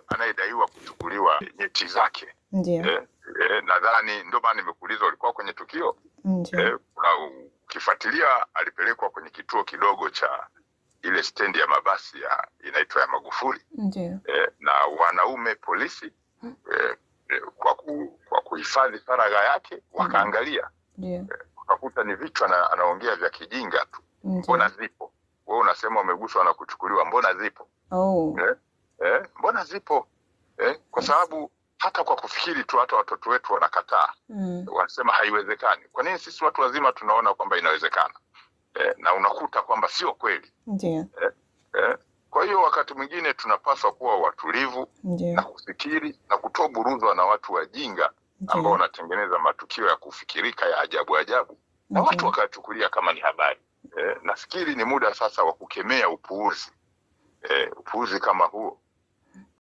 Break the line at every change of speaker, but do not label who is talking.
anayedaiwa kuchukuliwa nyeti zake.
Ndio.
Nadhani ndio maana nimekuuliza ulikuwa kwenye tukio.
Ndio.
Ukifuatilia alipelekwa kwenye kituo kidogo cha ile stendi ya mabasi inaitwa ya Magufuli.
Ndio.
Na wanaume polisi kwa kuhifadhi faragha yake wakaangalia.
Ndio.
Wakakuta ni vitu anaongea vya kijinga tu. Mbona zipo? Wewe unasema umeguswa na kuchukuliwa, mbona zipo? Mbona zipo? Kwa sababu hata kwa kufikiri tu hata watoto wetu wanakataa. Wanasema haiwezekani. Kwa nini sisi watu wazima tunaona kwamba inawezekana? Na unakuta kwamba sio kweli.
Ndio.
Kwa hiyo wakati mwingine tunapaswa kuwa watulivu na kufikiri na kutoburuzwa na watu wajinga ambao wanatengeneza matukio ya kufikirika ya ajabu ajabu na watu wakachukulia kama ni habari. Nafikiri ni muda sasa wa kukemea upuuzi. Upuuzi kama huo